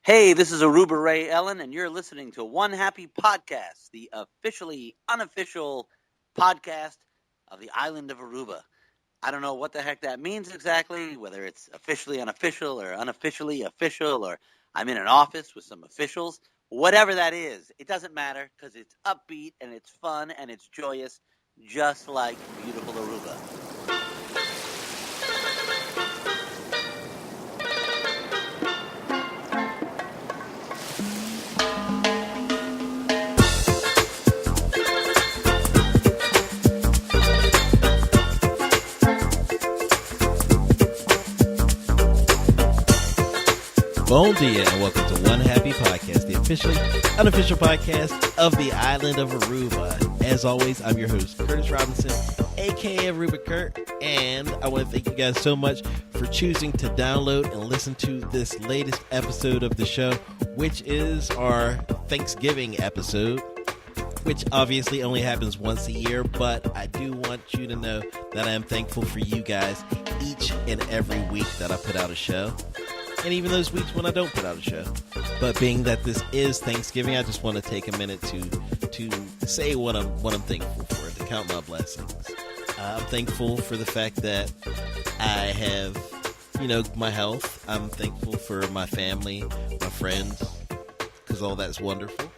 Hey, this is Aruba Ray Ellin, and you're listening to One Happy Podcast, the officially unofficial podcast of the island of Aruba. I don't know what the heck that means exactly, whether it's officially unofficial or unofficially official, or I'm in an office with some officials. Whatever that is, it doesn't matter because it's upbeat and it's fun and it's joyous, just like beautiful Aruba. Bon dia and welcome to One Happy Podcast, the officially unofficial podcast of the island of Aruba. As always, I'm your host, Curtis Robinson, aka Aruba Kurt, and I want to thank you guys so much for choosing to download and listen to this latest episode of the show, which is our Thanksgiving episode, which obviously only happens once a year, but I do want you to know that I am thankful for you guys each and every week that I put out a show. And even those weeks when I don't put out a show. But being that this is Thanksgiving, I just want to take a minute to say what I'm thankful for, to count my blessings. I'm thankful for the fact that I have, my health. I'm thankful for my family, my friends, because all that's wonderful.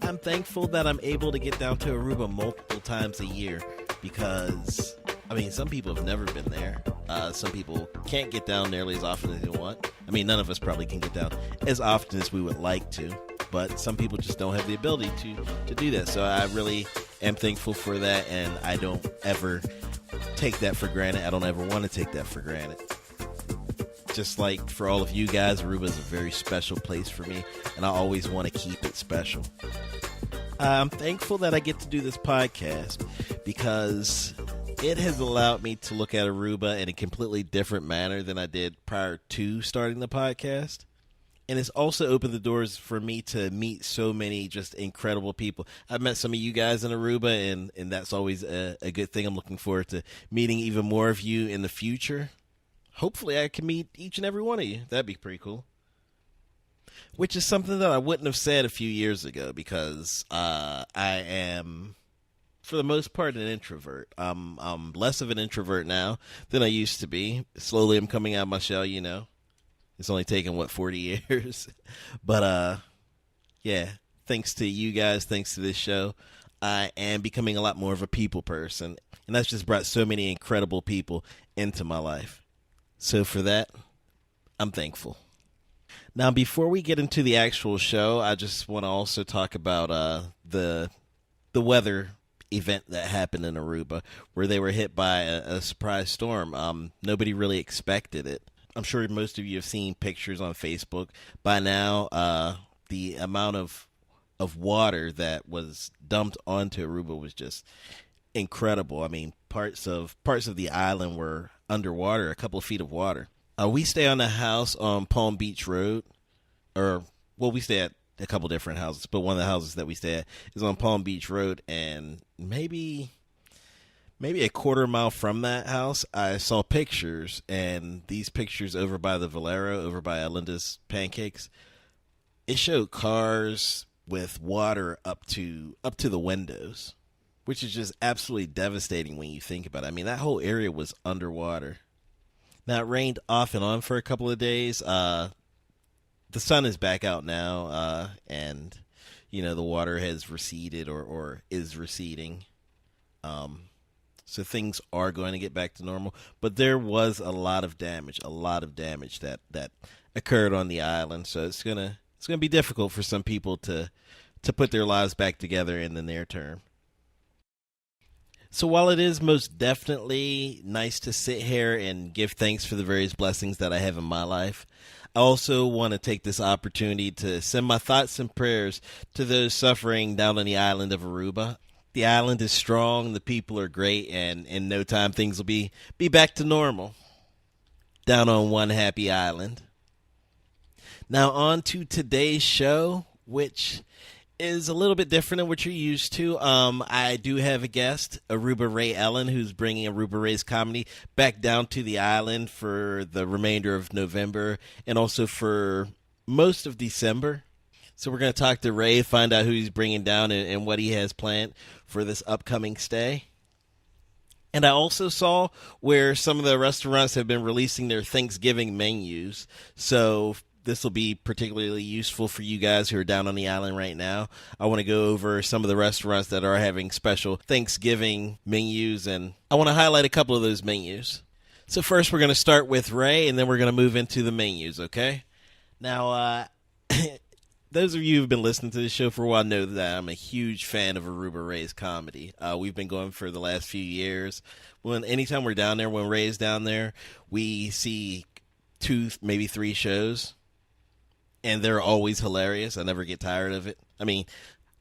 I'm thankful that I'm able to get down to Aruba multiple times a year because, some people have never been there. Some people can't get down nearly as often as they want. None of us probably can get down as often as we would like to, but some people just don't have the ability to do that. So I really am thankful for that, and I don't ever take that for granted. I don't ever want to take that for granted. Just like for all of you guys, Aruba is a very special place for me, and I always want to keep it special. I'm thankful that I get to do this podcast because it has allowed me to look at Aruba in a completely different manner than I did prior to starting the podcast. And it's also opened the doors for me to meet so many just incredible people. I've met some of you guys in Aruba, and that's always a good thing. I'm looking forward to meeting even more of you in the future. Hopefully I can meet each and every one of you. That'd be pretty cool. Which is something that I wouldn't have said a few years ago because I am, for the most part, an introvert. I'm less of an introvert now than I used to be. Slowly I'm coming out of my shell, It's only taken, 40 years? But, yeah, thanks to you guys, thanks to this show, I am becoming a lot more of a people person. And that's just brought so many incredible people into my life. So for that, I'm thankful. Now, before we get into the actual show, I just want to also talk about the weather event that happened in Aruba, where they were hit by a surprise storm. Nobody really expected it. I'm sure most of you have seen pictures on Facebook by now. The amount of water that was dumped onto Aruba was just incredible. Parts of the island were underwater, a couple of feet of water. We stay on a house on Palm Beach Road, we stay at a couple different houses, but one of the houses that we stay at is on Palm Beach Road, and maybe a quarter mile from that house, I saw pictures, and these pictures over by the Valero, over by Linda's Pancakes, it showed cars with water up to the windows, which is just absolutely devastating when you think about it. That whole area was underwater. Now, it rained off and on for a couple of days. The sun is back out now, and, the water has receded or is receding. So things are going to get back to normal. But there was a lot of damage that occurred on the island. So it's gonna be difficult for some people to put their lives back together in the near term. So while it is most definitely nice to sit here and give thanks for the various blessings that I have in my life, I also want to take this opportunity to send my thoughts and prayers to those suffering down on the island of Aruba. The island is strong, the people are great, and in no time things will be back to normal down on One Happy Island. Now on to today's show, which is a little bit different than what you're used to. I do have a guest, Aruba Ray Ellin, who's bringing Aruba Ray's comedy back down to the island for the remainder of November and also for most of December. So we're going to talk to Ray, find out who he's bringing down and what he has planned for this upcoming stay. And I also saw where some of the restaurants have been releasing their Thanksgiving menus. So this will be particularly useful for you guys who are down on the island right now. I want to go over some of the restaurants that are having special Thanksgiving menus, and I want to highlight a couple of those menus. So first we're going to start with Ray, and then we're going to move into the menus, okay? Now, those of you who've been listening to this show for a while know that I'm a huge fan of Aruba Ray's comedy. We've been going for the last few years. Anytime we're down there, when Ray's down there, we see 2, maybe 3 shows, and they're always hilarious. I never get tired of it. I mean,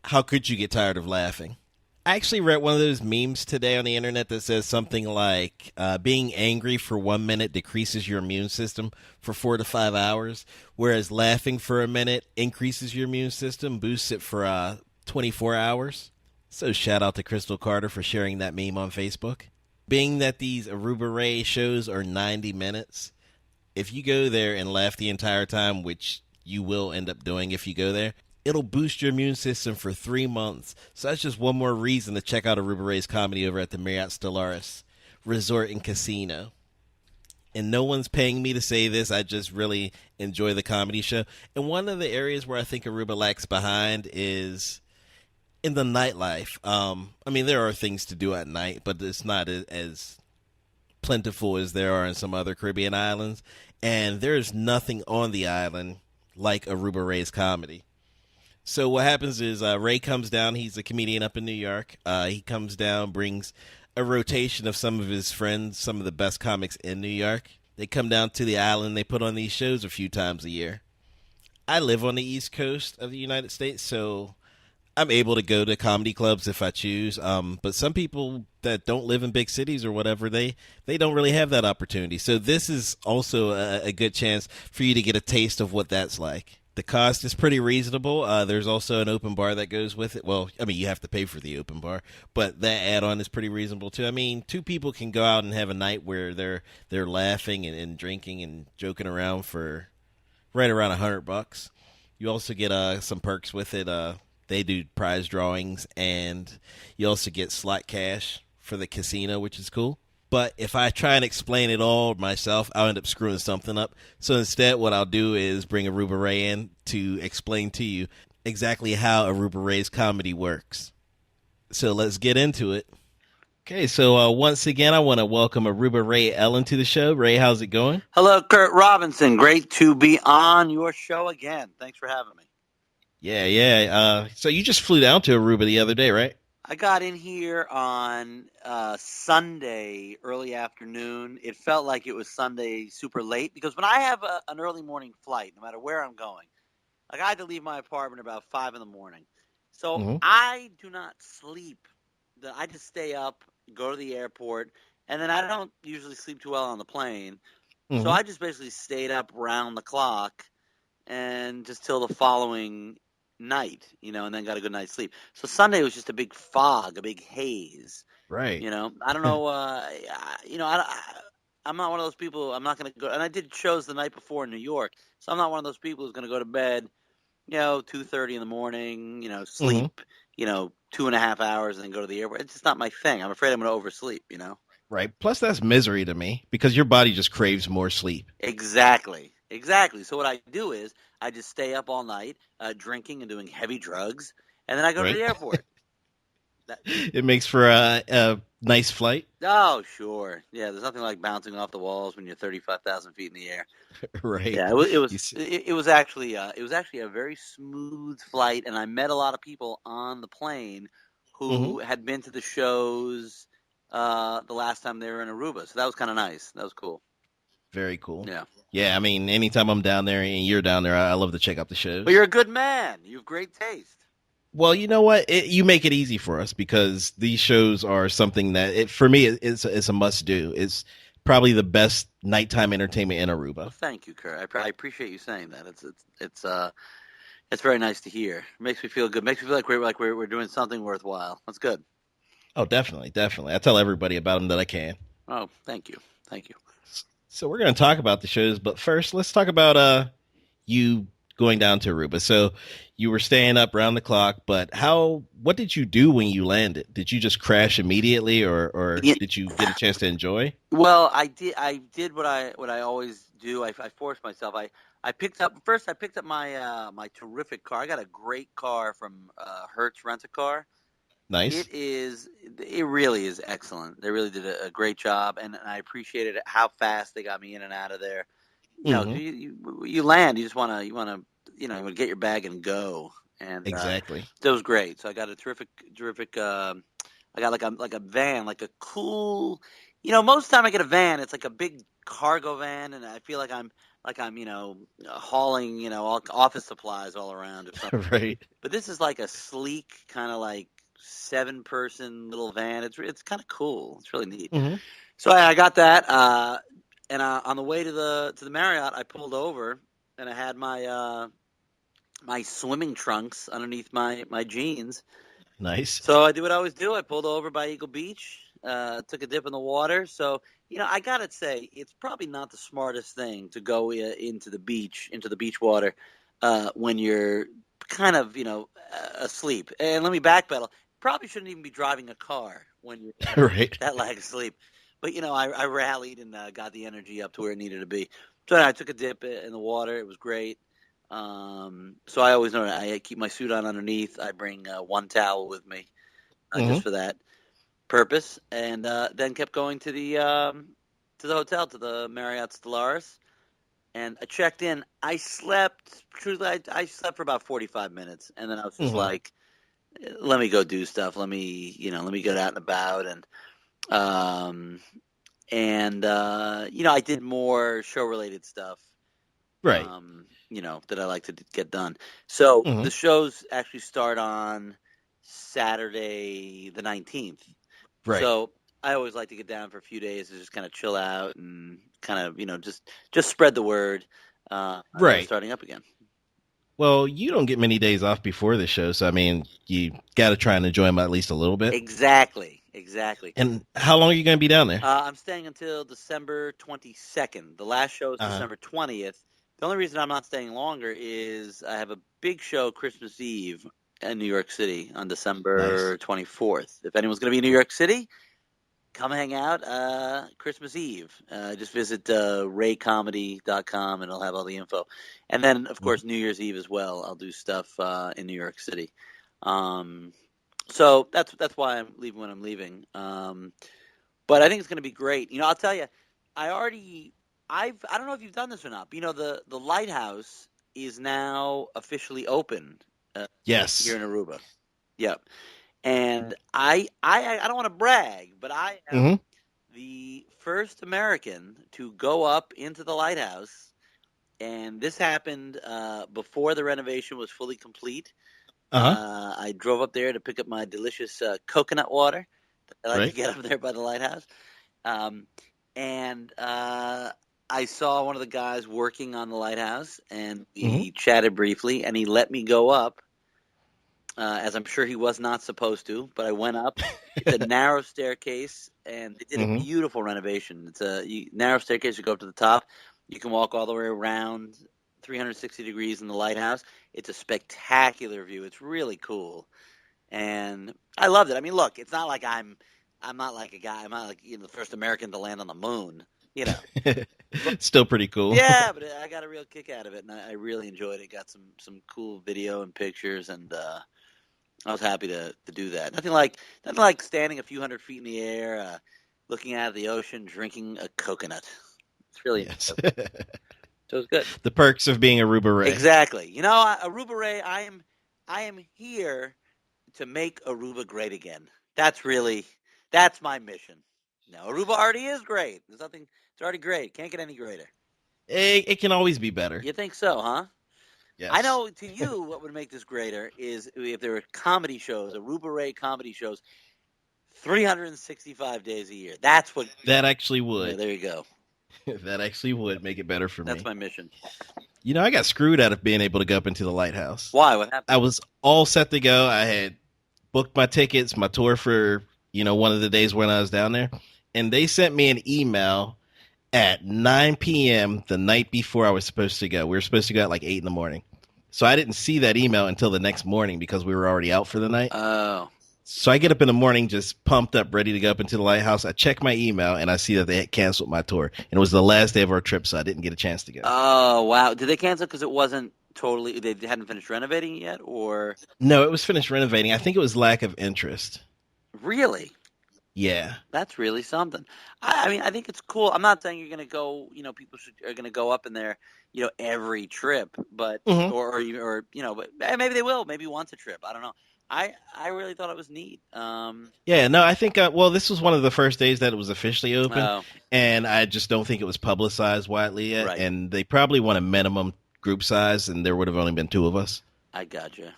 how could you get tired of laughing? I actually read one of those memes today on the internet that says something like, being angry for 1 minute decreases your immune system for 4 to 5 hours, whereas laughing for a minute increases your immune system, boosts it for 24 hours. So shout out to Crystal Carter for sharing that meme on Facebook. Being that these Aruba Ray shows are 90 minutes, if you go there and laugh the entire time, which you will end up doing if you go there, it'll boost your immune system for 3 months. So that's just one more reason to check out Aruba Ray's comedy over at the Marriott Stellaris Resort and Casino. And no one's paying me to say this. I just really enjoy the comedy show. And one of the areas where I think Aruba lags behind is in the nightlife. I mean, there are things to do at night, but it's not as plentiful as there are in some other Caribbean islands. And there's nothing on the island like Aruba Ray's comedy. So what happens is Ray comes down. He's a comedian up in New York. He comes down, brings a rotation of some of his friends, some of the best comics in New York. They come down to the island. They put on these shows a few times a year. I live on the East Coast of the United States, so I'm able to go to comedy clubs if I choose. But some people that don't live in big cities or whatever, they don't really have that opportunity. So this is also a good chance for you to get a taste of what that's like. The cost is pretty reasonable. There's also an open bar that goes with it. Well, I mean, you have to pay for the open bar, but that add-on is pretty reasonable too. I mean, 2 people can go out and have a night where they're laughing and drinking and joking around for right around $100. You also get some perks with it. They do prize drawings, and you also get slot cash for the casino, which is cool. But if I try and explain it all myself, I'll end up screwing something up. So instead, what I'll do is bring Aruba Ray in to explain to you exactly how Aruba Ray's comedy works. So let's get into it. Okay, so once again, I want to welcome Aruba Ray Ellin to the show. Ray, how's it going? Hello, Kurt Robinson. Great to be on your show again. Thanks for having me. Yeah. So you just flew down to Aruba the other day, right? I got in here on Sunday early afternoon. It felt like it was Sunday super late because when I have an early morning flight, no matter where I'm going, like I had to leave my apartment about 5 in the morning. So I do not sleep. I just stay up, go to the airport, and then I don't usually sleep too well on the plane. So I just basically stayed up round the clock and just till the following night, and then got a good night's sleep. So Sunday was just a big fog, a big haze. Right. I don't know. I'm not one of those people. I'm not going to go. And I did shows the night before in New York, so I'm not one of those people who's going to go to bed, 2:30 in the morning. Sleep, 2.5 hours, and then go to the airport. It's just not my thing. I'm afraid I'm going to oversleep. Right. Plus, that's misery to me because your body just craves more sleep. Exactly. So what I do is I just stay up all night, drinking and doing heavy drugs, and then I go to the airport. It makes for a nice flight. Oh, sure. Yeah, there's nothing like bouncing off the walls when you're 35,000 feet in the air. Right. Yeah, it was actually a very smooth flight, and I met a lot of people on the plane who had been to the shows the last time they were in Aruba. So that was kind of nice. That was cool. Very cool. Yeah. Yeah, I mean, anytime I'm down there and you're down there, I love to check out the shows. But you're a good man. You have great taste. Well, you know what? You make it easy for us because these shows are something that, for me, it's a must-do. It's probably the best nighttime entertainment in Aruba. Well, thank you, Kurt. I appreciate you saying that. It's very nice to hear. It makes me feel good. It makes me feel like we're doing something worthwhile. That's good. Oh, definitely. I tell everybody about them that I can. Oh, thank you. So we're going to talk about the shows, but first, let's talk about you going down to Aruba. So you were staying up round the clock, but what did you do when you landed? Did you just crash immediately, or Yeah, did you get a chance to enjoy? well, I did what I always do. I forced myself. I picked up first. I picked up my terrific car. I got a great car from Hertz Rent a Car. Nice. It is. It really is excellent. They really did a great job, and I appreciated it, how fast they got me in and out of there. Hmm. You land. You just want to get your bag and go, and Exactly. that was great. So I got a terrific. I got like a van, like a cool. Most of the time I get a van. It's like a big cargo van, and I feel like I'm hauling all office supplies all around or something. Right. But this is like a sleek kind of like 7-person little van. It's kind of cool. It's really neat. Hmm. So I got that, and on the way to the Marriott, I pulled over, and I had my swimming trunks underneath my jeans. Nice. So I did what I always do. I pulled over by Eagle Beach, took a dip in the water. So I gotta say, it's probably not the smartest thing to go into the beach water, when you're kind of asleep. And let me backpedal. Probably shouldn't even be driving a car when you're Right. that lack of sleep. But I rallied and got the energy up to where it needed to be. So I took a dip in the water. It was great. So I always know that I keep my suit on underneath. I bring one towel with me, Hmm. just for that purpose, and then kept going to the hotel, to the Marriott Stellaris, and I checked in. I slept. Truthfully, I slept for about 45 minutes, and then I was just Hmm. like, "Let me go do stuff. Let me get out and about." Um, I did more show related stuff, Right. that I like to get done. So Hmm. the shows actually start on Saturday the 19th. Right. So I always like to get down for a few days to just kind of chill out and kind of, just spread the word that we're Right. starting up again. Well, you don't get many days off before the show, so I mean, you got to try and enjoy them at least a little bit. Exactly. Exactly. And how long are you going to be down there? I'm staying until December 22nd. The last show is Uh-huh. December 20th. The only reason I'm not staying longer is I have a big show Christmas Eve in New York City on Nice. December 24th. If anyone's going to be in New York City, come hang out Christmas Eve. Just visit raycomedy.com and it'll have all the info. And then, of Mhm. course, New Year's Eve as well. I'll do stuff in New York City. Um, so that's why I'm leaving when I'm leaving. But I think it's going to be great. I'll tell you, I already, I don't know if you've done this or not, but the lighthouse is now officially open here Yes. in Aruba. Yep. And I don't want to brag, but I am Hmm. the first American to go up into the lighthouse, and this happened before the renovation was fully complete. Uh-huh. I drove up there to pick up my delicious coconut water that I like to Right. get up there by the lighthouse. Um, and I saw one of the guys working on the lighthouse, and Hmm. we chatted briefly, and he let me go up, as I'm sure he was not supposed to, but I went up. It's a narrow staircase, and they did a Hmm. beautiful renovation. It's a narrow staircase. You go up to the top. You can walk all the way around 360 degrees in the lighthouse. It's a spectacular view. It's really cool, and I loved it. I mean, look, it's not like I'm not like a guy. I'm not like the first American to land on the moon. You know, but Still pretty cool. yeah, but I got a real kick out of it, and I really enjoyed it. Got some cool video and pictures, and I was happy to do that. Nothing like standing a few hundred feet in the air, looking out at the ocean, drinking a coconut. It's really Yes. so it's good. The perks of being a Aruba Ray. Exactly. Aruba Ray, I am here to make Aruba great again. That's my mission. No, Aruba already is great. There's nothing. It's already great. Can't get any greater. It can always be better. You think so, huh? I Yes. know to you what would make this greater is if there were comedy shows, Aruba Ray comedy shows, 365 days a year. That's what. That actually Yeah, would. there you go. That actually would make it better for That's me. my mission. I got screwed out of being able to go up into the lighthouse. Why? What happened? I was all set to go. I had booked my tickets, my tour for, one of the days when I was down there. And they sent me an email at 9 p.m. the night before I was supposed to go. We were supposed to go at like 8 in the morning. So I didn't see that email until the next morning because we were already out for the night. Oh. So I get up in the morning, just pumped up, ready to go up into the lighthouse. I check my email and I see that they had canceled my tour. And it was the last day of our trip, so I didn't get a chance to go. Oh, wow. Did they cancel because it wasn't totally, they hadn't finished renovating it yet, or? No, it was finished renovating. I think it was lack of interest. Really? Yeah. That's really something. I mean, I think it's cool. I'm not saying you're going to go, people are going to go up in there, every trip, but, Mm-hmm. or, but maybe they will, maybe once a trip. I don't know. I really thought it was neat. Yeah, no, I think, this was one of the first days that it was officially open, Oh, and I just don't think it was publicized widely yet. Right. And they probably want a minimum group size, and there would have only been 2 of us. I gotcha.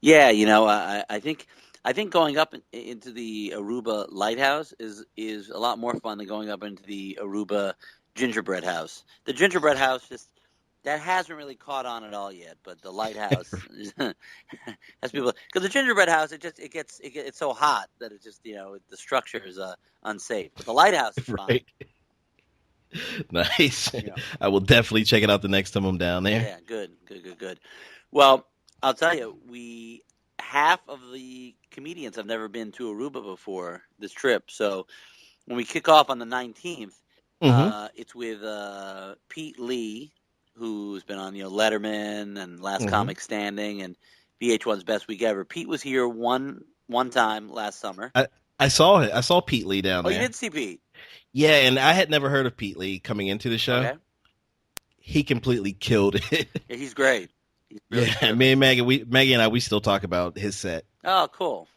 Yeah, I think going up into the Aruba lighthouse is a lot more fun than going up into the Aruba gingerbread house. The gingerbread house that hasn't really caught on at all yet, but the lighthouse has people, because the gingerbread house it's so hot that it just the structure is unsafe. But the lighthouse is fine. Right. Nice. Yeah. I will definitely check it out the next time I'm down there. Yeah, good. Well, I'll tell you, half of the comedians have never been to Aruba before this trip. So when we kick off on the 19th, it's with Pete Lee, who's been on Letterman and Last Comic Standing and VH1's Best Week Ever. Pete was here one time last summer. I saw it. I saw Pete Lee down there. Oh, you did see Pete? Yeah, and I had never heard of Pete Lee coming into the show. Okay. He completely killed it. Yeah, he's great. He's really Yeah, me and Maggie and I, we still talk about his set. Oh, cool.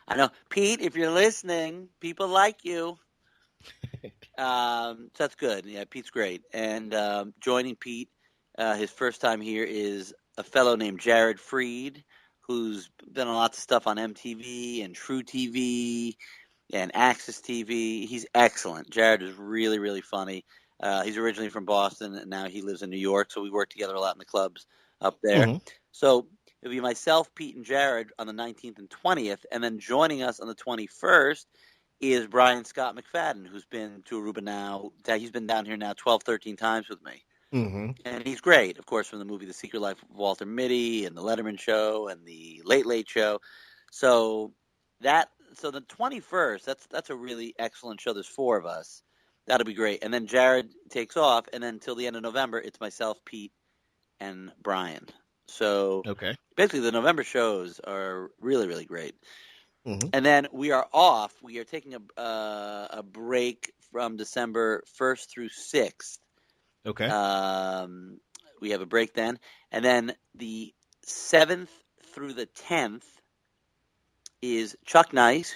I know, Pete, if you're listening, people like you. So that's good. Yeah, Pete's great. And joining Pete, his first time here is a fellow named Jared Freed, who's done lots of stuff on MTV and True TV and Access TV. He's excellent. Jared is really, really funny. He's originally from Boston, and now he lives in New York, so we work together a lot in the clubs up there. So it'll be myself, Pete, and Jared on the 19th and 20th, and then joining us on the 21st is Brian Scott McFadden, who's been to Aruba now. He's been down here now 12, 13 times with me. And he's great, of course, from the movie The Secret Life of Walter Mitty and The Letterman Show and The Late Late Show. So the 21st, that's a really excellent show. There's 4 of us. That'll be great. And then Jared takes off, and then till the end of November, it's myself, Pete, and Brian. So basically the November shows are really, really great. And then we are off. We are taking a break from December 1st through 6th. Okay. We have a break then. And then the 7th through the 10th is Chuck Nice,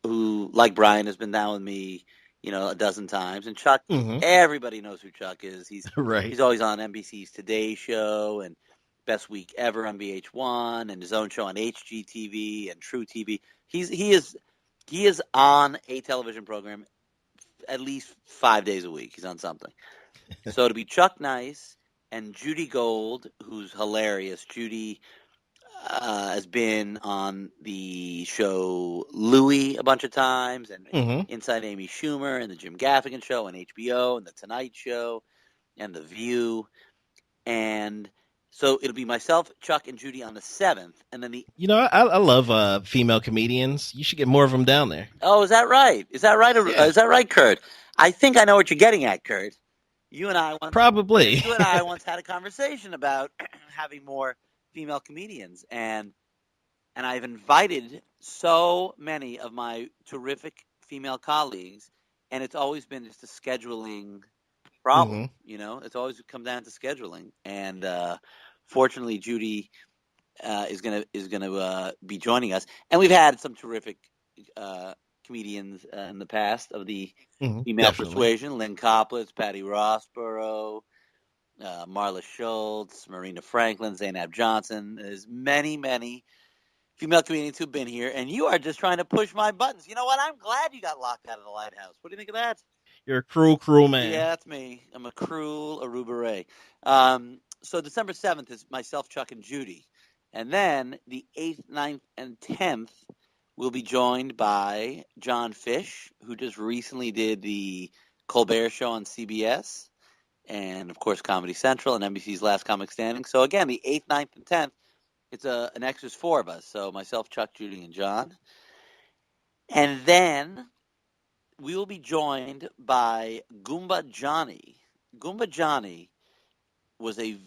who, like Brian, has been down with me, a dozen times. And Chuck, everybody knows who Chuck is. He's always on NBC's Today Show and Best Week Ever on VH1 and his own show on HGTV and True TV. He is on a television program at least 5 days a week. He's on something. So it'll be Chuck Nice and Judy Gold, who's hilarious. Judy has been on the show Louie a bunch of times, and Inside Amy Schumer, and the Jim Gaffigan Show, and HBO, and the Tonight Show, and The View, and so it'll be myself, Chuck, and Judy on the 7th, and then I love female comedians. You should get more of them down there. Oh, is that right? Is that right? Yeah. Is that right, Kurt? I think I know what you're getting at, Kurt. You and I once had a conversation about having more female comedians, and I've invited so many of my terrific female colleagues, and it's always been just a scheduling problem. It's always come down to scheduling, and fortunately, Judy is gonna be joining us, and we've had some terrific comedians in the past of the female persuasion: Lynn Coplitz, Patty Rossborough, Marla Schultz, Marina Franklin, Zainab Johnson. There's many, many female comedians who've been here, and you are just trying to push my buttons. You know what? I'm glad you got locked out of the lighthouse. What do you think of that? You're a cruel man. Yeah, that's me. I'm a cruel Aruba Ray. So December 7th is myself, Chuck, and Judy. And then the 8th, 9th, and 10th will be joined by John Fish, who just recently did the Colbert Show on CBS. and of course Comedy Central and NBC's Last Comic Standing. So again, the 8th, 9th, and 10th, it's an extra 4 of us. So myself, Chuck, Judy, and John. And then we will be joined by Goomba Johnny. Goomba Johnny was a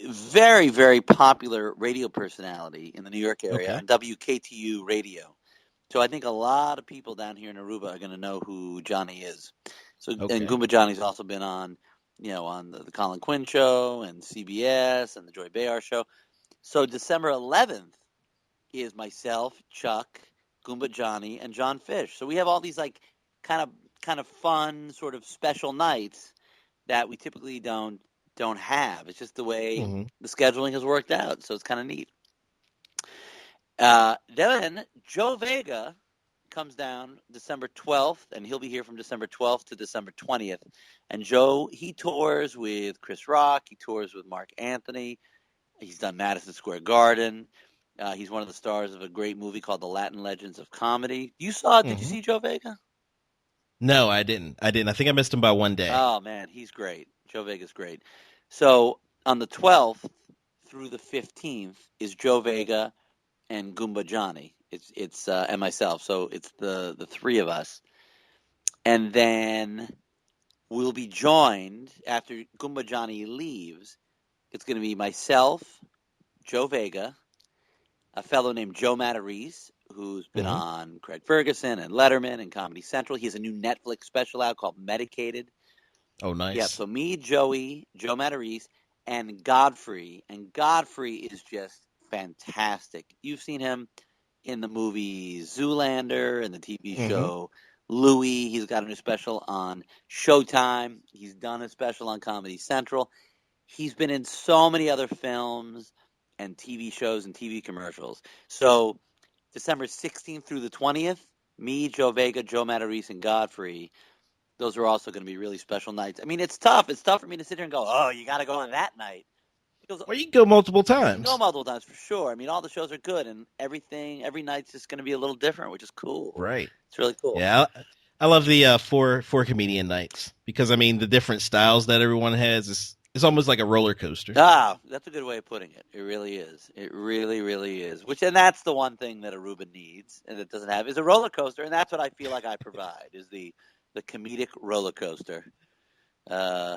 very, very popular radio personality in the New York area on WKTU radio. So I think a lot of people down here in Aruba are going to know who Johnny is. So and Goomba Johnny's also been on, on the Colin Quinn show and CBS and the Joy Behar show. So December 11th is myself, Chuck, Goomba Johnny, and John Fish. So we have all these like kind of fun sort of special nights that we typically don't have. It's just the way the scheduling has worked out. So it's kind of neat. Then Joe Vega comes down December 12th, and he'll be here from December 12th to December 20th. And Joe, he tours with Chris Rock. He tours with Mark Anthony. He's done Madison Square Garden. He's one of the stars of a great movie called The Latin Legends of Comedy. You saw it? Did you see Joe Vega? No, I didn't. I think I missed him by one day. Oh, man, he's great. Joe Vega's great. So on the 12th through the 15th is Joe Vega and Goomba Johnny. It's and myself. So it's the 3 of us. And then we'll be joined after Goomba Johnny leaves. It's going to be myself, Joe Vega, a fellow named Joe Matarese, who's been on Craig Ferguson and Letterman and Comedy Central. He has a new Netflix special out called Medicated. Oh, nice. Yeah, so me, Joey, Joe Matarese, and Godfrey. And Godfrey is just fantastic. You've seen him in the movie Zoolander and the TV show Louie. He's got a new special on Showtime. He's done a special on Comedy Central. He's been in so many other films and TV shows and TV commercials. So December 16th through the 20th, me, Joe Vega, Joe Matarese, and Godfrey, those are also going to be really special nights. I mean, it's tough. It's tough for me to sit here and go, oh, you got to go on that night. Because, well, you can go multiple times. You can go multiple times for sure. I mean, all the shows are good, and every night's just going to be a little different, which is cool. Right. It's really cool. Yeah, I love the four comedian nights because, I mean, the different styles that everyone has it's almost like a roller coaster. Ah, that's a good way of putting it. It really is. It really, really is. And that's the one thing that Aruba needs and it doesn't have is a roller coaster, and that's what I feel like I provide is the comedic roller coaster.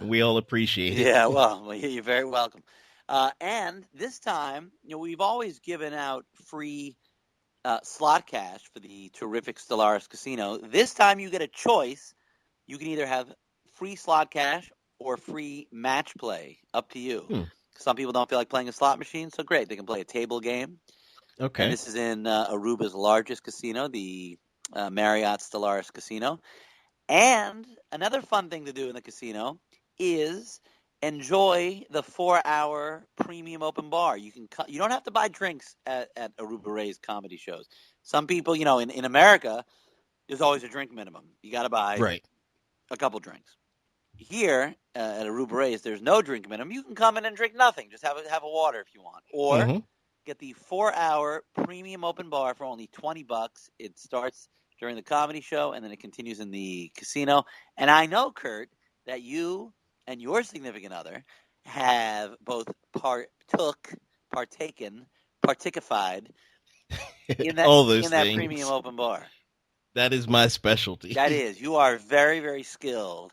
We all appreciate it. Yeah, well, you're very welcome. And this time, we've always given out free slot cash for the terrific Stellaris Casino. This time you get a choice. You can either have free slot cash or free match play. Up to you. Some people don't feel like playing a slot machine, so great. They can play a table game. Okay. And this is in Aruba's largest casino, the Marriott Stellaris Casino. And another fun thing to do in the casino is enjoy the 4-hour premium open bar. You don't have to buy drinks at Aruba Ray's comedy shows. Some people, in America, there's always a drink minimum. You got to buy a couple drinks. Here at Aruba Ray's, there's no drink minimum. You can come in and drink nothing. Just have a water if you want. Or get the 4-hour premium open bar for only $20. It starts during the comedy show, and then it continues in the casino. And I know, Kurt, that you and your significant other have both particified in that, all those in that things. premium open bar. That is my specialty. That is. You are very, very skilled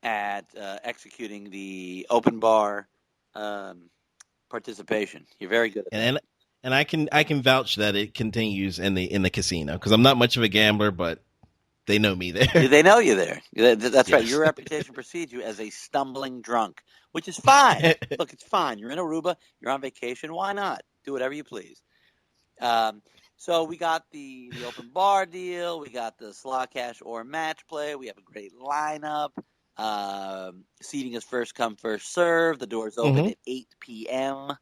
at executing the open bar participation. You're very good at that. And I can vouch that it continues in the casino because I'm not much of a gambler, but they know me there. They know you there. That's right. Your reputation precedes you as a stumbling drunk, which is fine. Look, it's fine. You're in Aruba. You're on vacation. Why not? Do whatever you please. So we got the open bar deal. We got the slot cash or match play. We have a great lineup. Seating is first come, first serve. The doors open at 8 p.m.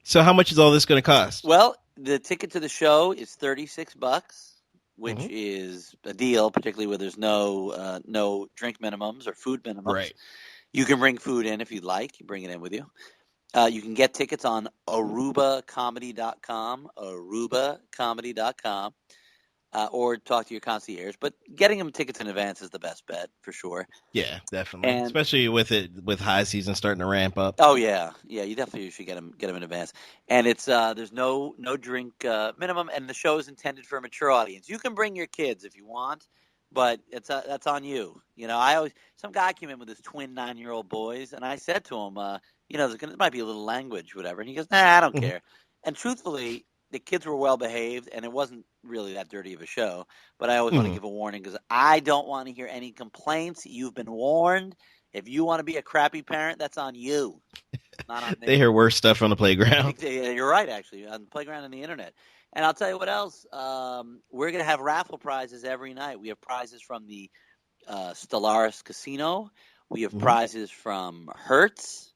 So how much is all this going to cost? Well, the ticket to the show is $36, which is a deal, particularly where there's no drink minimums or food minimums. Right. You can bring food in if you'd like. You bring it in with you. You can get tickets on arubacomedy.com, arubacomedy.com. or talk to your concierge. But getting them tickets in advance is the best bet for sure. Yeah, definitely. And Especially with high season starting to ramp up. oh yeah, you definitely should get them in advance. And it's there's no drink minimum, and the show is intended for a mature audience. You can bring your kids if you want, but that's on you. Some guy came in with his twin 9-year-old boys, and I said to him, there might be a little language, whatever, and he goes, Nah, I don't Mhm. care. And truthfully, the kids were well behaved, and it wasn't really that dirty of a show. But I always want to Mhm. give a warning because I don't want to hear any complaints. You've been warned. If you want to be a crappy parent, that's on you, not on They me. hear worse stuff on the playground. You're right, actually, on the playground and the internet. And I'll tell you what else. We're going to have raffle prizes every night. We have prizes from the Stellaris Casino. We have Mhm. prizes from Hertz.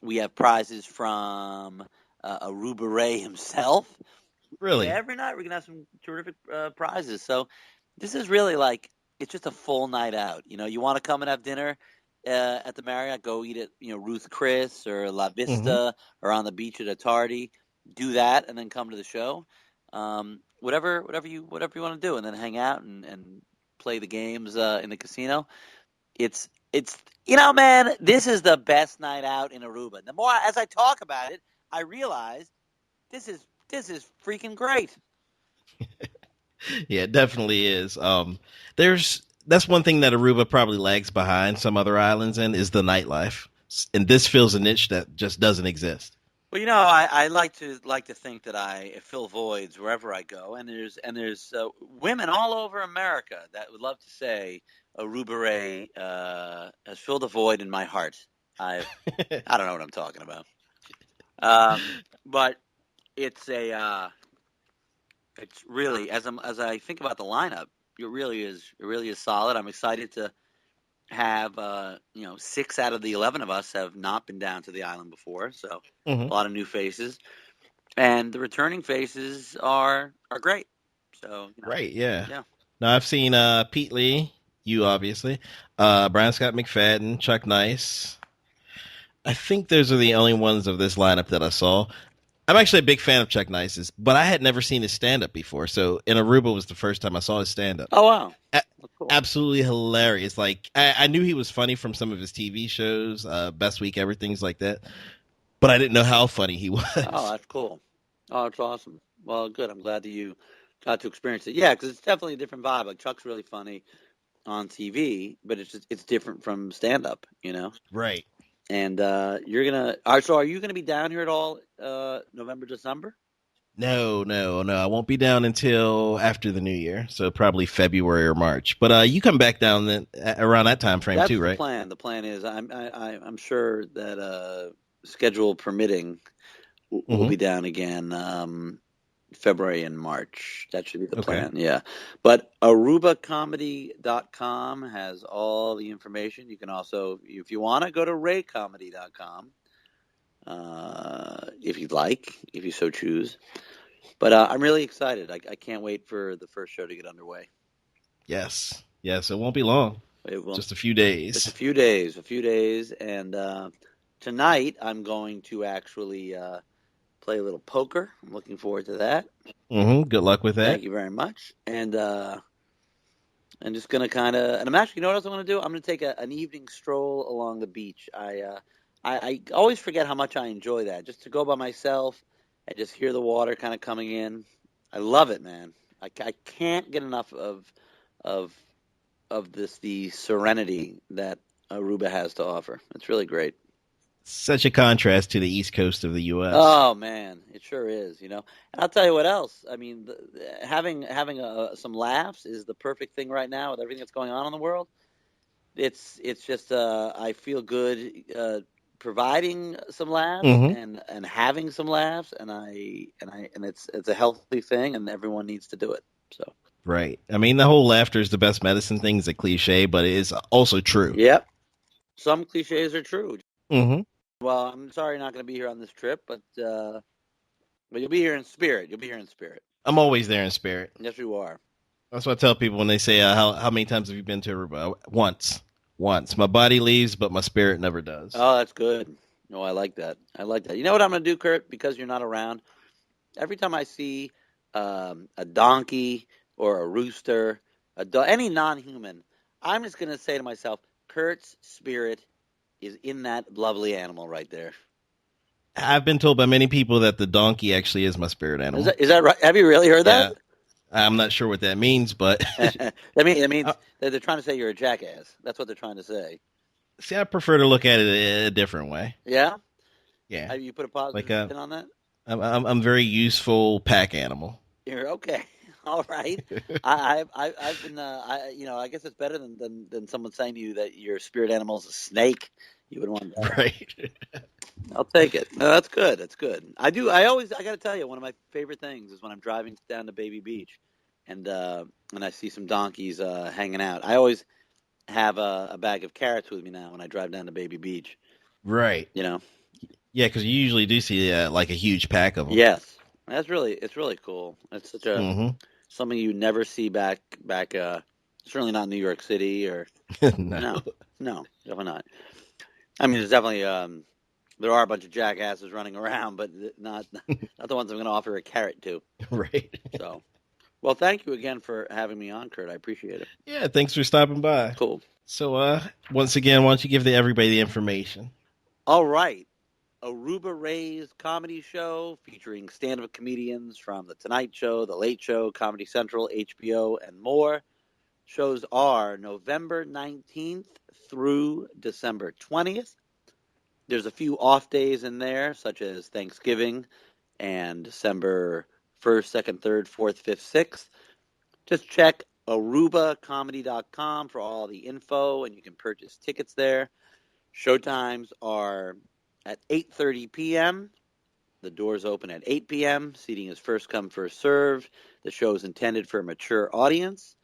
We have prizes from Aruba Ray himself. Really? Every night we're going to have some terrific prizes. So this is really like, it's just a full night out. You want to come and have dinner at the Marriott, go eat at, Ruth Chris or La Mhm. Vista or on the beach at Attardi. Do that and then come to the show. Whatever you want to do, and then hang out and play the games in the casino. It's man, this is the best night out in Aruba. The more as I talk about it, I realize this is freaking great. Yeah, it definitely is. There's that's one thing that Aruba probably lags behind some other islands in is the nightlife, and this fills a niche that just doesn't exist. Well, I like to think that I fill voids wherever I go, and there's women all over America that would love to say Aruba Ray has filled a void in my heart. I don't know what I'm talking about, but it's it's really as I think about the lineup, it really is solid. I'm excited to have 6 out of the 11 of us have not been down to the island before, so Hmm. a lot of new faces. And the returning faces are great. So Right? Yeah. yeah. Now I've seen Pete Lee, you obviously, Brian Scott McFadden, Chuck Nice. I think those are the only ones of this lineup that I saw. I'm actually a big fan of Chuck Nice's, but I had never seen his stand up before. So in Aruba was the first time I saw his stand up. Oh wow, A- that's cool. Absolutely hilarious. Like I knew he was funny from some of his TV shows, Best Week, everything's like that, but I didn't know how funny he Oh, was. that's cool. Oh, that's awesome. Well, good. I'm glad that you got to experience it. Yeah, because it's definitely a different vibe. Like Chuck's really funny on TV, but it's different from stand up. Right. And you're gonna. Are you gonna be down here at all? November, December? No, no, no. I won't be down until after the new year, so probably February or March. But you come back down then around that time frame That's too, the right? plan. The plan is I'm sure that schedule permitting, we'll Hmm. be down again February and March. That should be the Okay. plan. Yeah. But arubacomedy.com has all the information. You can also, if you want to, go to raycomedy.com if you'd like, if you so choose. But I'm really excited. I can't wait for the first show to get underway. Yes. Yes. It won't be long. It will. Just a few Just days. a few days. And tonight I'm going to actually play a little poker. I'm looking forward to that. Good luck with that. Thank you very much. And I'm just gonna kind of, and I'm actually, you know what else I'm gonna do? I'm gonna take an evening stroll along the beach. I always forget how much I enjoy that. Just to go by myself and just hear the water kind of coming in. I love it, man. I can't get enough of the serenity that Aruba has to offer. It's really great. Such a contrast to the East Coast of the U.S. Oh man, it sure is. And I'll tell you what else. I mean, having some laughs is the perfect thing right now with everything that's going on in the world. It's just I feel good providing some laughs Hmm. and having some laughs, and it's a healthy thing, and everyone needs to do it. So Right. I mean, the whole laughter is the best medicine thing is a cliche, but it is also true. yep, some cliches are true. Hmm. Well, I'm sorry you're not going to be here on this trip, but you'll be here in spirit. You'll be here in spirit. I'm always there in spirit. Yes, you are. That's what I tell people when they say, how many times have you been to Aruba? Once. Once. My body leaves, but my spirit never does. Oh, that's good. No, I like that. I like that. You know what I'm going to do, Kurt? Because you're not around. Every time I see a donkey or a rooster, a dog, any non-human, I'm just going to say to myself, Kurt's spirit is in that lovely animal right there. I've been told by many people that the donkey actually is my spirit animal. Is that right? Have you really heard Yeah. that? I'm not sure what that means, but that means that they're trying to say you're a jackass. That's what they're trying to say. see, I prefer to look at it a different way. Yeah? Yeah. Have you put a positive spin on that? I'm very useful pack animal. You're okay. All right. I've been I guess it's better than someone saying to you that your spirit animal is a snake. You would want that. Right. I'll take it. No, that's good. That's good. I got to tell you, one of my favorite things is when I'm driving down to Baby Beach and I see some donkeys hanging out. I always have a bag of carrots with me now when I drive down to Baby Beach. Right. You know? Yeah, because you usually do see like a huge pack of them. Yes. It's really cool. It's such a something you never see back certainly not in New York City or no, definitely not. I mean, there's definitely there are a bunch of jackasses running around, but not the ones I'm going to offer a carrot to. Right. So, well, thank you again for having me on, Kurt. I appreciate it. Yeah, thanks for stopping by. Cool. So, once again, why don't you give everybody the information? All right. Aruba Ray's comedy show featuring stand-up comedians from The Tonight Show, The Late Show, Comedy Central, HBO, and more. Shows are November 19th through December 20th. There's a few off days in there, such as Thanksgiving and December 1st, 2nd, 3rd, 4th, 5th, 6th. Just check arubacomedy.com for all the info, and you can purchase tickets there. Showtimes are at 8:30 p.m. The doors open at 8 p.m. Seating is first come, first served. The show is intended for a mature audience.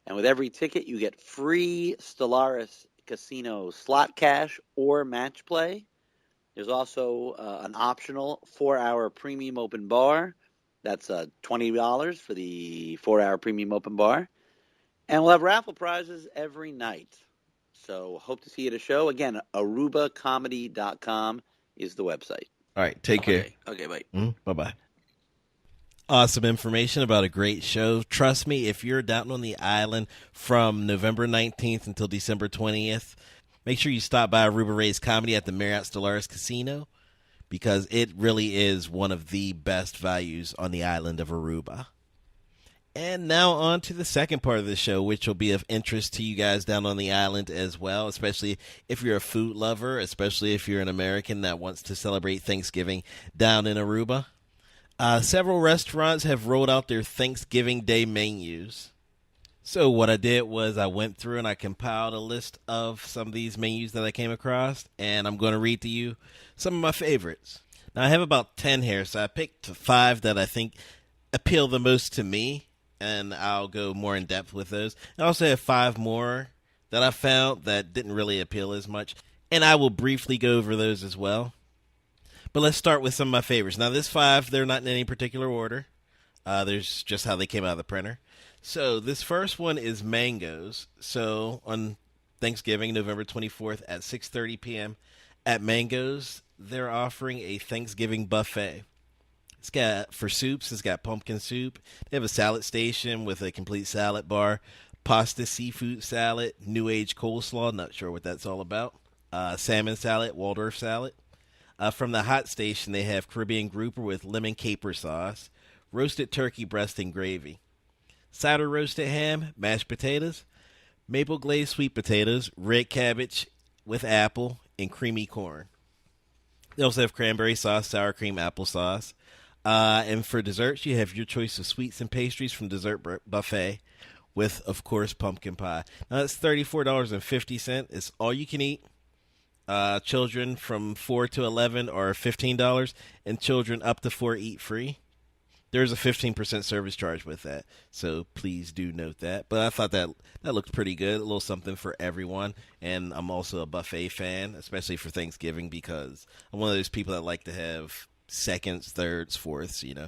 And with every ticket, you get free Stellaris Casino slot cash or match play. There's also an optional 4-hour premium open bar. That's $20 for the 4-hour premium open bar. And we'll have raffle prizes every night. So hope to see you at a show. Again, arubacomedy.com is the website. All right, take care. Okay, bye. Bye-bye. Awesome information about a great show. Trust me, if you're down on the island from November 19th until December 20th, make sure you stop by Aruba Ray's Comedy at the Marriott Stellaris Casino because it really is one of the best values on the island of Aruba. And now on to the second part of the show, which will be of interest to you guys down on the island as well, especially if you're a food lover, especially if you're an American that wants to celebrate Thanksgiving down in Aruba. Several restaurants have rolled out their Thanksgiving Day menus. So what I did was I went through and I compiled a list of some of these menus that I came across, and I'm going to read to you some of my favorites. Now, I have about 10 here, so I picked 5 that I think appeal the most to me, and I'll go more in depth with those. I also have 5 more that I found that didn't really appeal as much, and I will briefly go over those as well. But let's start with some of my favorites. Now, this 5, they're not in any particular order. There's just how they came out of the printer. So this first one is Mangoes. So on Thanksgiving, November 24th at 6:30 p.m. at Mangoes, they're offering a Thanksgiving buffet. It's got, for soups, it's got pumpkin soup. They have a salad station with a complete salad bar, pasta seafood salad, New Age coleslaw, not sure what that's all about, salmon salad, Waldorf salad. From the hot station, they have Caribbean grouper with lemon caper sauce, roasted turkey breast and gravy, cider roasted ham, mashed potatoes, maple glazed sweet potatoes, red cabbage with apple, and creamy corn. They also have cranberry sauce, sour cream, applesauce. And for desserts, you have your choice of sweets and pastries from Dessert Buffet with, of course, pumpkin pie. Now, that's $34.50. It's all you can eat. Children from 4 to 11 are $15, and children up to 4 eat free. There's a 15% service charge with that, so please do note that. But I thought that looked pretty good, a little something for everyone. And I'm also a buffet fan, especially for Thanksgiving, because I'm one of those people that like to have seconds, thirds, fourths, you know.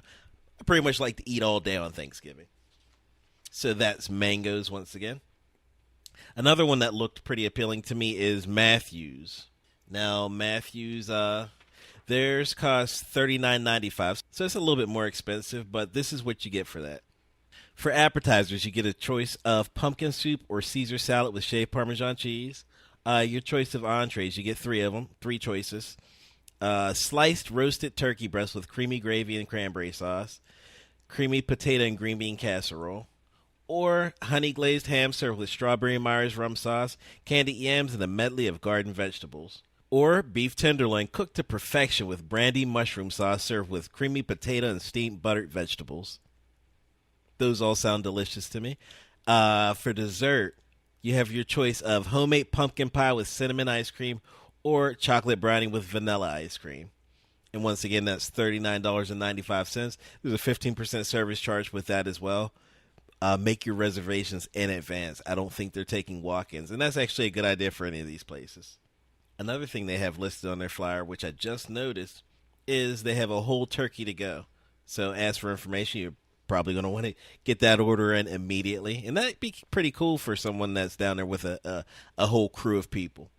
I pretty much like to eat all day on Thanksgiving. So that's Mangoes once again. Another one that looked pretty appealing to me is Matthews. Now, Matthews, theirs costs $39.95, so it's a little bit more expensive, but this is what you get for that. For appetizers, you get a choice of pumpkin soup or Caesar salad with shaved Parmesan cheese. Your choice of entrees, you get 3 of them, 3 choices. Sliced roasted turkey breast with creamy gravy and cranberry sauce. Creamy potato and green bean casserole. Or honey glazed ham served with strawberry Myers rum sauce, candied yams, and a medley of garden vegetables. Or beef tenderloin cooked to perfection with brandy mushroom sauce served with creamy potato and steamed buttered vegetables. Those all sound delicious to me. For dessert, you have your choice of homemade pumpkin pie with cinnamon ice cream or chocolate brownie with vanilla ice cream. And once again, that's $39.95. There's a 15% service charge with that as well. Make your reservations in advance. I don't think they're taking walk-ins. And that's actually a good idea for any of these places. Another thing they have listed on their flyer, which I just noticed, is they have a whole turkey to go. So as for information, you're probably going to want to get that order in immediately. And that'd be pretty cool for someone that's down there with a whole crew of people.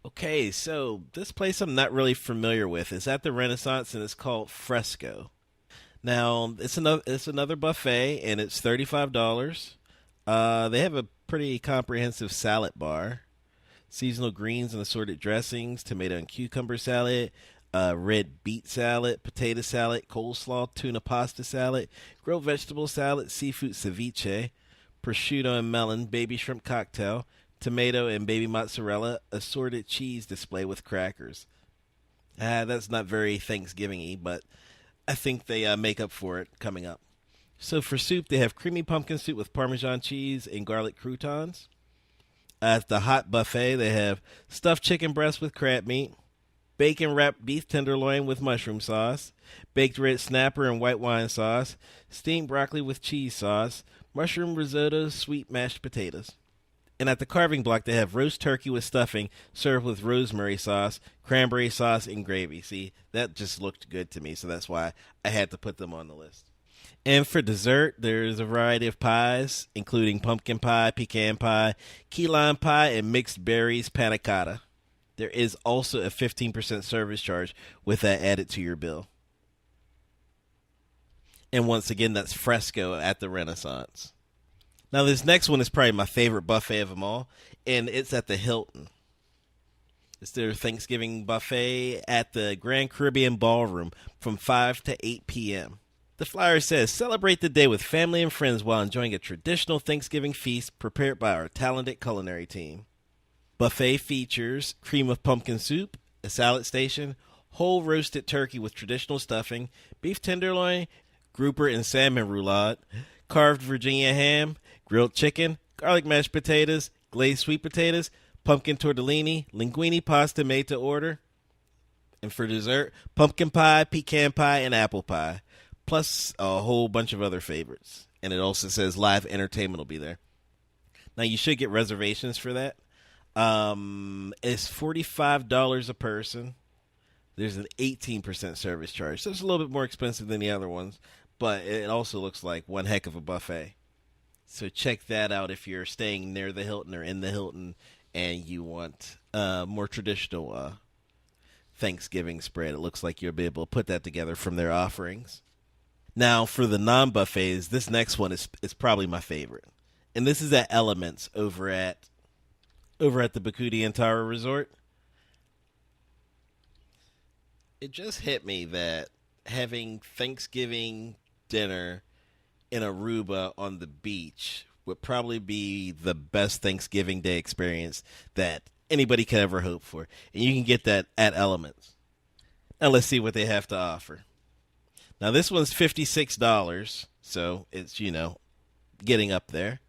Okay, so this place I'm not really familiar with. It's at the Renaissance, and it's called Fresco. Now, it's another buffet, and it's $35. They have a pretty comprehensive salad bar. Seasonal greens and assorted dressings, tomato and cucumber salad, red beet salad, potato salad, coleslaw, tuna pasta salad, grilled vegetable salad, seafood ceviche, prosciutto and melon, baby shrimp cocktail, tomato and baby mozzarella, assorted cheese display with crackers. That's not very Thanksgiving-y, but I think they make up for it coming up. So for soup, they have creamy pumpkin soup with Parmesan cheese and garlic croutons. At the hot buffet, they have stuffed chicken breast with crab meat, bacon-wrapped beef tenderloin with mushroom sauce, baked red snapper and white wine sauce, steamed broccoli with cheese sauce, mushroom risotto, sweet mashed potatoes. And at the carving block, they have roast turkey with stuffing served with rosemary sauce, cranberry sauce, and gravy. See, that just looked good to me, so that's why I had to put them on the list. And for dessert, there's a variety of pies, including pumpkin pie, pecan pie, key lime pie, and mixed berries panna cotta. There is also a 15% service charge with that added to your bill. And once again, that's Fresco at the Renaissance. Now, this next one is probably my favorite buffet of them all, and it's at the Hilton. It's their Thanksgiving buffet at the Grand Caribbean Ballroom from 5 to 8 p.m. The flyer says, celebrate the day with family and friends while enjoying a traditional Thanksgiving feast prepared by our talented culinary team. Buffet features cream of pumpkin soup, a salad station, whole roasted turkey with traditional stuffing, beef tenderloin, grouper and salmon roulade, carved Virginia ham, grilled chicken, garlic mashed potatoes, glazed sweet potatoes, pumpkin tortellini, linguine pasta made to order. And for dessert, pumpkin pie, pecan pie, and apple pie, plus a whole bunch of other favorites. And it also says live entertainment will be there. Now, you should get reservations for that. It's $45 a person. There's an 18% service charge. So it's a little bit more expensive than the other ones, but it also looks like one heck of a buffet. So check that out if you're staying near the Hilton or in the Hilton and you want more traditional Thanksgiving spread. It looks like you'll be able to put that together from their offerings. Now, for the non-buffets, this next one is probably my favorite. And this is at Elements over at the Bacudi and Tara Resort. It just hit me that having Thanksgiving dinner in Aruba on the beach would probably be the best Thanksgiving Day experience that anybody could ever hope for. And you can get that at Elements. Now let's see what they have to offer. Now this one's $56, so it's, getting up there.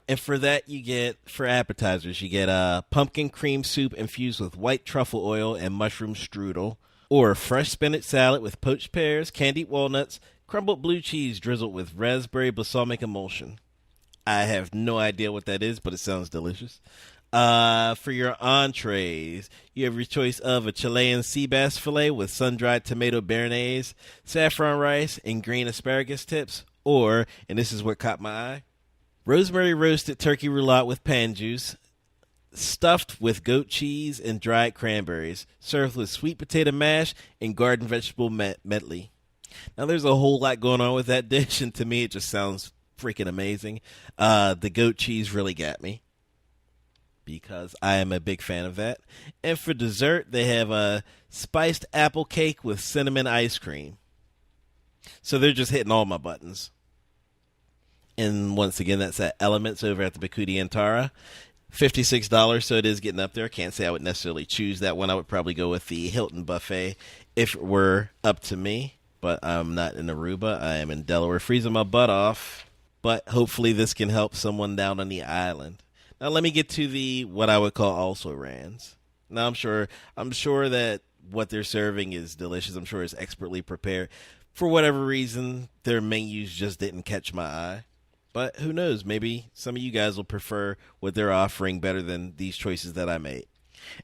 And for that, for appetizers, you get pumpkin cream soup infused with white truffle oil and mushroom strudel, or fresh spinach salad with poached pears, candied walnuts, crumbled blue cheese drizzled with raspberry balsamic emulsion. I have no idea what that is, but it sounds delicious. For your entrees, you have your choice of a Chilean sea bass fillet with sun-dried tomato béarnaise, saffron rice, and green asparagus tips, or, and this is what caught my eye, rosemary roasted turkey roulade with pan juice, stuffed with goat cheese and dried cranberries, served with sweet potato mash and garden vegetable medley. Now, there's a whole lot going on with that dish, and to me, it just sounds freaking amazing. The goat cheese really got me because I am a big fan of that. And for dessert, they have a spiced apple cake with cinnamon ice cream. So they're just hitting all my buttons. And once again, that's at Elements over at the Bakudi Antara. $56, so it is getting up there. Can't say I would necessarily choose that one. I would probably go with the Hilton Buffet if it were up to me. But I'm not in Aruba. I am in Delaware, freezing my butt off. But hopefully this can help someone down on the island. Now let me get to the what I would call also rans. Now I'm sure that what they're serving is delicious. I'm sure it's expertly prepared. For whatever reason, their menus just didn't catch my eye. But who knows? Maybe some of you guys will prefer what they're offering better than these choices that I made.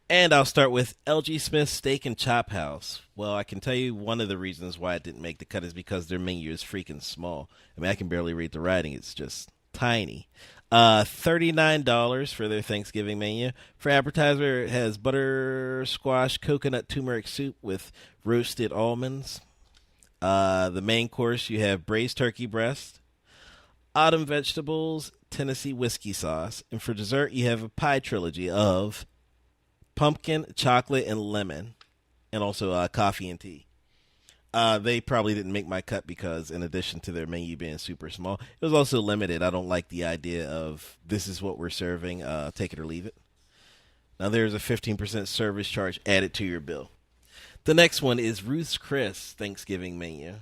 And I'll start with LG Smith Steak and Chop House. Well, I can tell you one of the reasons why it didn't make the cut is because their menu is freaking small. I mean, I can barely read the writing. It's just tiny. $39 for their Thanksgiving menu. For appetizer, it has butter squash coconut turmeric soup with roasted almonds. The main course, you have braised turkey breast, autumn vegetables, Tennessee whiskey sauce. And for dessert, you have a pie trilogy of pumpkin, chocolate, and lemon, and also coffee and tea. They probably didn't make my cut because in addition to their menu being super small, it was also limited. I don't like the idea of this is what we're serving, take it or leave it. Now there's a 15% service charge added to your bill. The next one is Ruth's Chris Thanksgiving menu.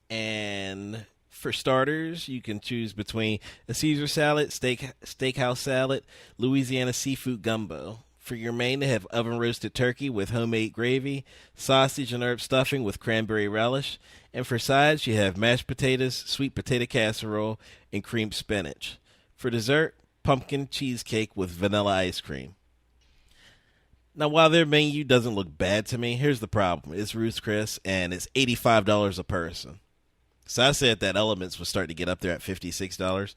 And for starters, you can choose between a Caesar salad, steakhouse salad, Louisiana seafood gumbo. For your main, they have oven-roasted turkey with homemade gravy, sausage and herb stuffing with cranberry relish. And for sides, you have mashed potatoes, sweet potato casserole, and creamed spinach. For dessert, pumpkin cheesecake with vanilla ice cream. Now, while their menu doesn't look bad to me, here's the problem. It's Ruth's Chris, and it's $85 a person. So I said that Elements was starting to get up there at $56.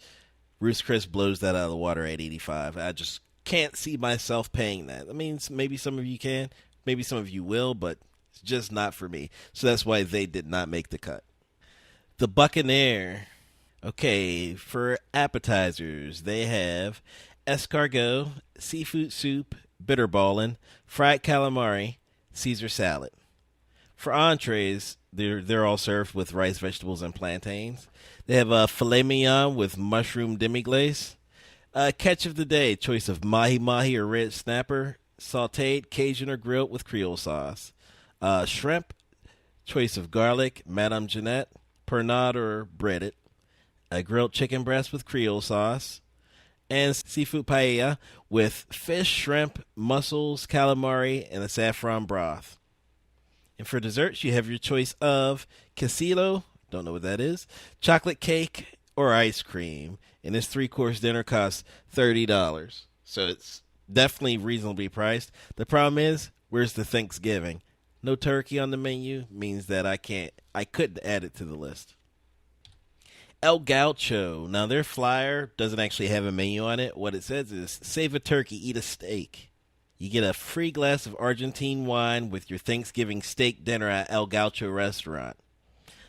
Ruth's Chris blows that out of the water at $85. I just can't see myself paying that. I mean, maybe some of you can, maybe some of you will, but it's just not for me. So that's why they did not make the cut. The Buccaneer. Okay, for appetizers, they have escargot, seafood soup, bitterballin, fried calamari, Caesar salad. For entrees, they're all served with rice, vegetables, and plantains. They have a filet mignon with mushroom demi-glace. Catch of the day, choice of mahi-mahi or red snapper, sauteed, Cajun, or grilled with Creole sauce. Shrimp, choice of garlic, Madame Jeanette, pernod or breaded. A grilled chicken breast with Creole sauce. And seafood paella with fish, shrimp, mussels, calamari, and a saffron broth. And for desserts, you have your choice of quesillo, don't know what that is, chocolate cake, or ice cream. And this 3-course dinner costs $30. So it's definitely reasonably priced. The problem is, where's the Thanksgiving? No turkey on the menu means that I couldn't add it to the list. El Gaucho. Now, their flyer doesn't actually have a menu on it. What it says is, save a turkey, eat a steak. You get a free glass of Argentine wine with your Thanksgiving steak dinner at El Gaucho restaurant.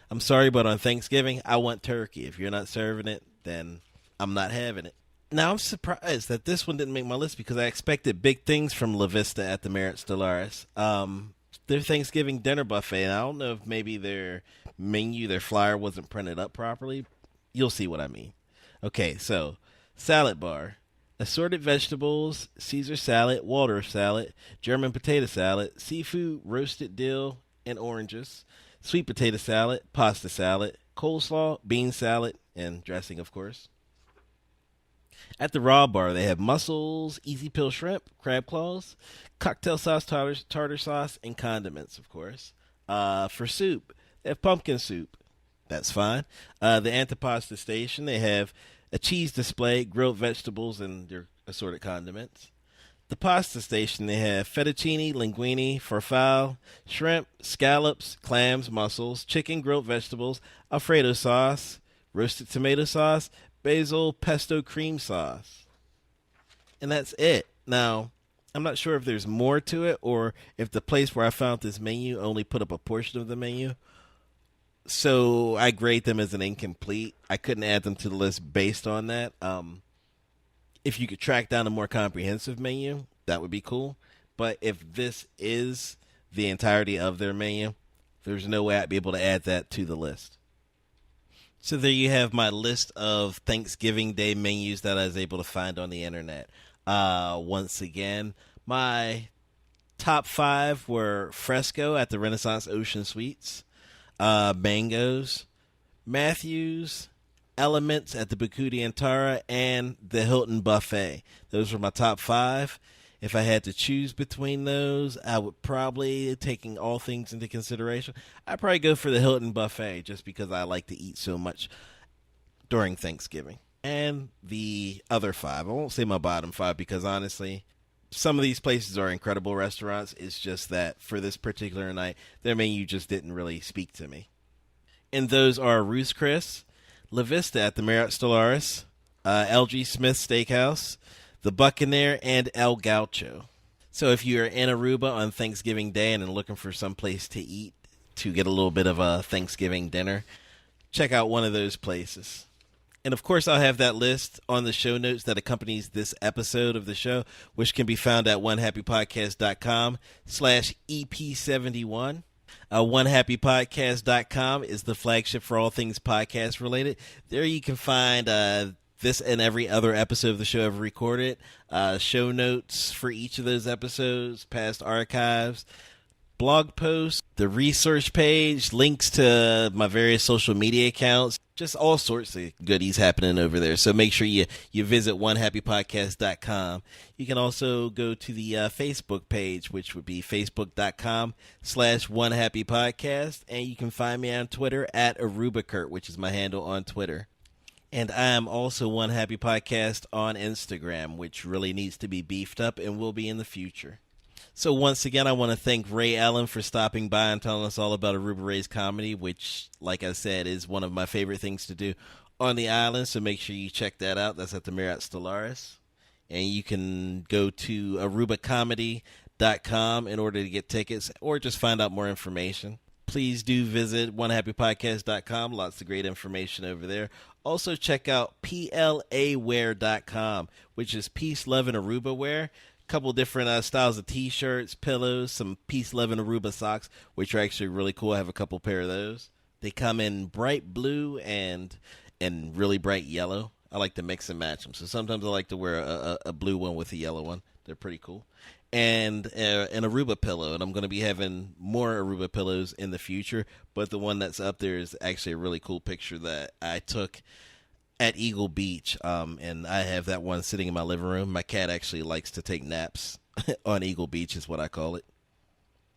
I'm sorry, but on Thanksgiving, I want turkey. If you're not serving it, then I'm not having it. Now, I'm surprised that this one didn't make my list because I expected big things from La Vista at the Marriott Stellaris. Their Thanksgiving dinner buffet, and I don't know if maybe their menu, their flyer wasn't printed up properly. You'll see what I mean. Okay, so salad bar. Assorted vegetables, Caesar salad, Waldorf salad, German potato salad, seafood, roasted dill, and oranges, sweet potato salad, pasta salad, coleslaw, bean salad, and dressing, of course. At the raw bar, they have mussels, easy peel shrimp, crab claws, cocktail sauce, tartar sauce, and condiments, of course. For soup, they have pumpkin soup. That's fine. The antipasta station, they have a cheese display, grilled vegetables, and their assorted condiments. The pasta station, they have fettuccine, linguine, farfalle, shrimp, scallops, clams, mussels, chicken, grilled vegetables, Alfredo sauce, roasted tomato sauce, basil, pesto cream sauce. And that's it. Now, I'm not sure if there's more to it or if the place where I found this menu only put up a portion of the menu. So I grade them as an incomplete. I couldn't add them to the list based on that. If you could track down a more comprehensive menu, that would be cool. But if this is the entirety of their menu, there's no way I'd be able to add that to the list. So there you have my list of Thanksgiving Day menus that I was able to find on the internet. Once again, my top 5 were Fresco at the Renaissance Ocean Suites, Mango's, Matthews, Elements at the Bukudi and Tara, and the Hilton Buffet. Those were my top 5. If I had to choose between those, I would probably, taking all things into consideration, I'd probably go for the Hilton Buffet just because I like to eat so much during Thanksgiving. And the other 5, I won't say my bottom 5 because honestly, some of these places are incredible restaurants. It's just that for this particular night, their menu just didn't really speak to me. And those are Ruth's Chris, La Vista at the Marriott Stellaris, LG Smith Steakhouse, the Buccaneer, and El Gaucho. So if you're in Aruba on Thanksgiving Day and are looking for some place to eat to get a little bit of a Thanksgiving dinner, check out one of those places. And of course, I'll have that list on the show notes that accompanies this episode of the show, which can be found at onehappypodcast.com/EP71. Onehappypodcast.com is the flagship for all things podcast related. There you can find this and every other episode of the show I've recorded, show notes for each of those episodes, past archives, blog posts, the research page, links to my various social media accounts, just all sorts of goodies happening over there. So make sure you visit onehappypodcast.com. You can also go to the Facebook page, which would be facebook.com/onehappypodcast. And you can find me on Twitter at ArubaKurt, which is my handle on Twitter. And I am also One Happy Podcast on Instagram, which really needs to be beefed up and will be in the future. So once again, I want to thank Ray Ellin for stopping by and telling us all about Aruba Ray's comedy, which, like I said, is one of my favorite things to do on the island. So make sure you check that out. That's at the Marriott Stellaris. And you can go to arubacomedy.com in order to get tickets or just find out more information. Please do visit onehappypodcast.com. Lots of great information over there. Also, check out plaware.com, which is Peace, Love, and Aruba Wear. A couple different styles of T-shirts, pillows, some Peace, Love, and Aruba socks, which are actually really cool. I have a couple pair of those. They come in bright blue and really bright yellow. I like to mix and match them. So sometimes I like to wear a blue one with a yellow one. They're pretty cool. And an Aruba pillow, and I'm going to be having more Aruba pillows in the future, but the one that's up there is actually a really cool picture that I took at Eagle Beach, and I have that one sitting in my living room. My cat actually likes to take naps on Eagle Beach is what I call it.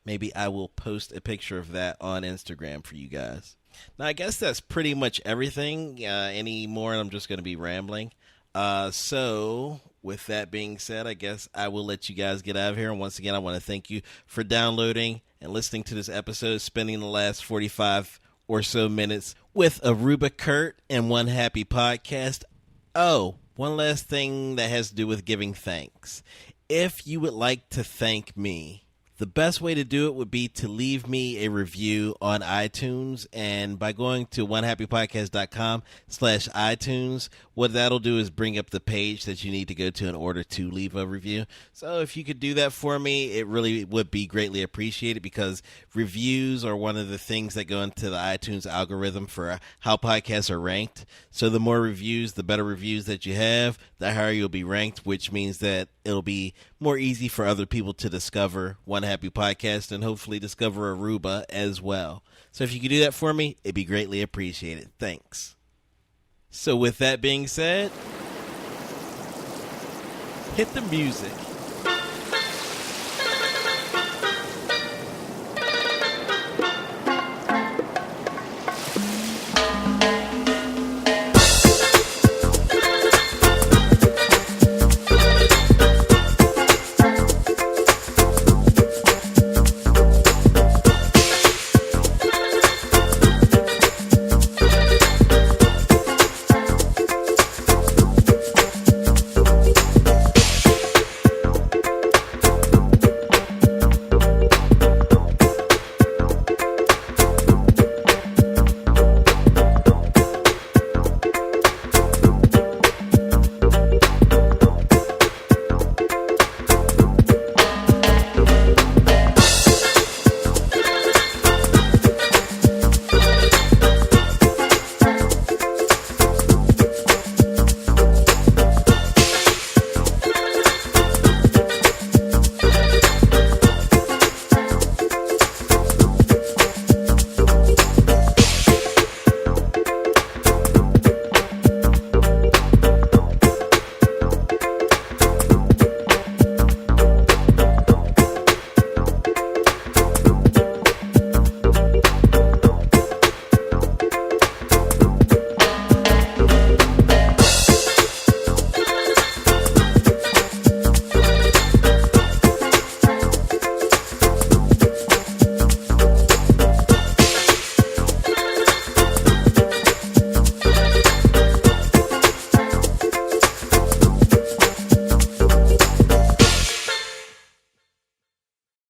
Maybe I will post a picture of that on Instagram for you guys. Now, I guess that's pretty much everything. Any more, I'm just going to be rambling. So with that being said, I guess I will let you guys get out of here. And once again, I want to thank you for downloading and listening to this episode, spending the last 45 or so minutes with Aruba Kurt and One Happy Podcast. Oh, one last thing that has to do with giving thanks. If you would like to thank me, the best way to do it would be to leave me a review on iTunes, and by going to onehappypodcast.com/iTunes, what that'll do is bring up the page that you need to go to in order to leave a review. So if you could do that for me, it really would be greatly appreciated, because reviews are one of the things that go into the iTunes algorithm for how podcasts are ranked. So the more reviews, the better reviews that you have, the higher you'll be ranked, which means that it'll be more easy for other people to discover One Happy Podcast and hopefully discover Aruba as well. So if you could do that for me, it'd be greatly appreciated. Thanks. So with that being said, hit the music.